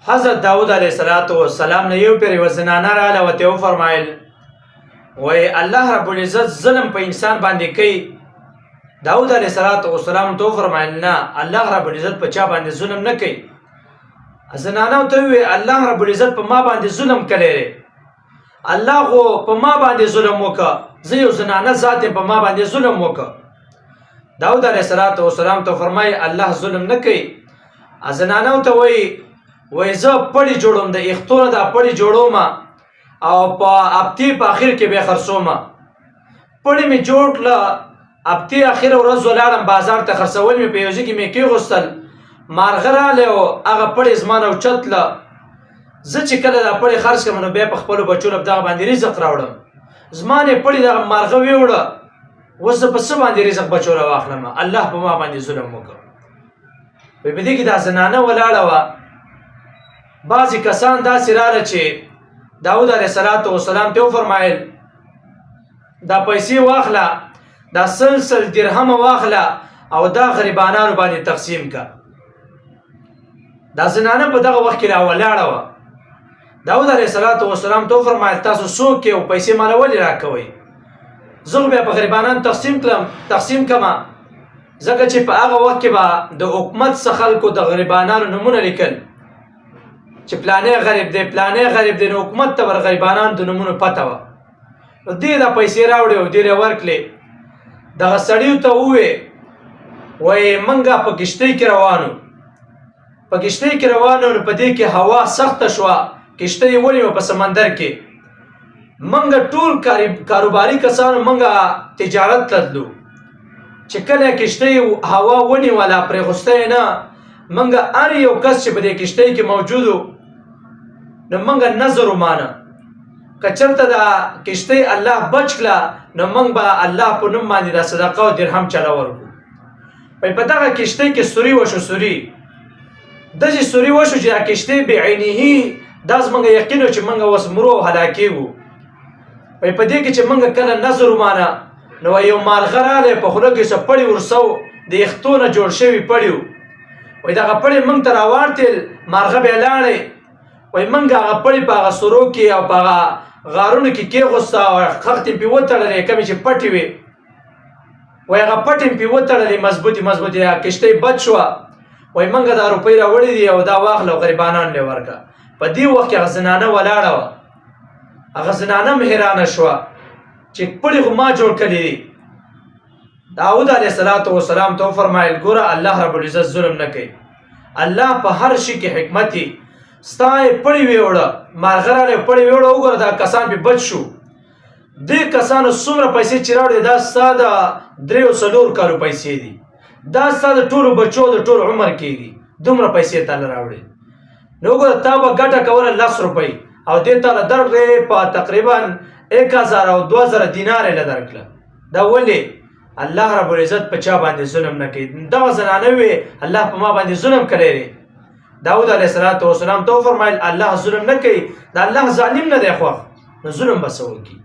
حضرت داود علیه السلام نه یو پیر یوه زنانه راغله ورته یې وفرمایل وایي الله رب العزت ظلم په انسان باندې کوي. داود علیه السلام ته وفرمایل نه، الله رب العزت په چا باندې ظلم نه کوي. زنانه ورته وویل الله رب العزت په ما باندې ظلم کړی دی، الله خو په ما باندې ظلم وکړه، زه یو زنانه ذات یم په ما باندې ظلم وکړه. داود علیه السلام ته فرمایي الله ظلم نه کوي. زنانه ورته وایي زه پړی جوړوم، د اختونه دا پړی جوړوم او په هفتې په اخر کې به خرڅوم. پړی مې جوړ کړه، هفتې اخره ورځ ولاړم بازار ته، خرڅول مې په یو ځای کې مې کېغوستل، مارغه راغلی او هغه پړی زما نه اوچتله. زه چې کله دا پړی خرڅ کړم نو بیا په خپلو بچو له دغه باندې رزق راوړم. زما نه پړی دغه مارغه ویوړه، اوس زه په څه باندې رزق بچو له واخلم؟ الله په ما باندې ظلم وکړ. په دې کې دا زنانه ولاړه وه. بعضې کسان داسې راغله چې داود علیه السلام ته وفرمایل دا پیسې واخله، دا سل درهمه واخله او دا غریبانانو باندې تقسیم که. دا زنانه په دغه وخت کې را ولاړه وه. داود علیه السلام ته وفرمایل تاسو څوک یې او پیسې ماله ولې راکوئ؟ زه بیا په غریبانانو تقسیم کړم، ځکه چې په هغه وخت کې به د حکومت څخه خلکو د غریبانانو نومونه لیکل چې پلانې غریب دی پلانې غریب دی، نو حکومت ته به غریبانانو د نومونو پته وه. نو دې دا پیسې راوړې او دې ورکړې. دغه سړي ته وویې وایي موږ په کښتۍ کې روانو، په کښتۍ کې روانو نو په دې کې هوا سخته شوه، کښتۍ ونیوه په سمندر کې. موږ ټول کاروباري کسانو موږ تجارت تللو، چې کله کښتۍ هوا ونیوله پرېغوستی نه، موږ هر یو کس چې په دې کښتۍ کې موجود و نو موږ نظر ومانه که چېرته دا کښتۍ الله بچ کړه نو موږ به الله په نوم باندې دا صدقه او درهم چله ورکړو. په دغه کښتۍ کې سوري وشو، سوري داسې سوري وشو چې دا کښتۍ بعینه دا زموږ یقین و چې موږ اوس مرو او هلاکېږو. په دې کې چې موږ کله نظر ومانه نو یو مارغه راغلی، په خوله کې څه پړي ورسو، د یختو نه جوړ شوي پړي و. وایي دغه پړي موږ ته راواړتېل، مارغه بیا لاړې. وایي موږ هغه پړي په هغه سرو کې او په هغه غارونو کې کېغوسته او خښتې مې پرې وتړلې، کمې چې پټې وې. وایي هغه پټې مې پرې وتړلې مضبوطې مضبوطې، کښتۍ بد شوه. وایي موږ دا روپۍ راوړې دي او دا واخله او غریبانانو له ورکړه. په دې وخت کې هغه زنانه ولاړه وه. هغه زنانه هم حیرانه شوه چې پړي خو ما جوړ کړي دي. داود علیه السلام ته وفرمایل ګوره الله رب العزت ظلم نه کوي، الله په هر شي کې حکمت یي. ستا یې پړي ویوړه، مارغه راغلی پړي ویوړه، وګوره دا کسان پې بچ شو. دې کسانو څومره پیسې چې راوړې دا ستا د 3-4 کالو پیسې دي، دا ستا د ټولو بچو د ټول عمر کېږي، دومره پیسې تاله راوړې. نو وګوره تا به ګټه کوله 10 روپۍ او دې تاله درکړې په تقریبا 1000 او 2000 دینار یې له درکړه. دا ولې؟ الله رب العزت په چا باندې ظلم نه کوي. دغه زنانه وې الله په ما باندې ظلم کړی دی. داود علیه السلام ته وفرمایل الله ظلم نه کوي، د الله ظالم نه دی خوښ، نو ظلم به څه وکړي؟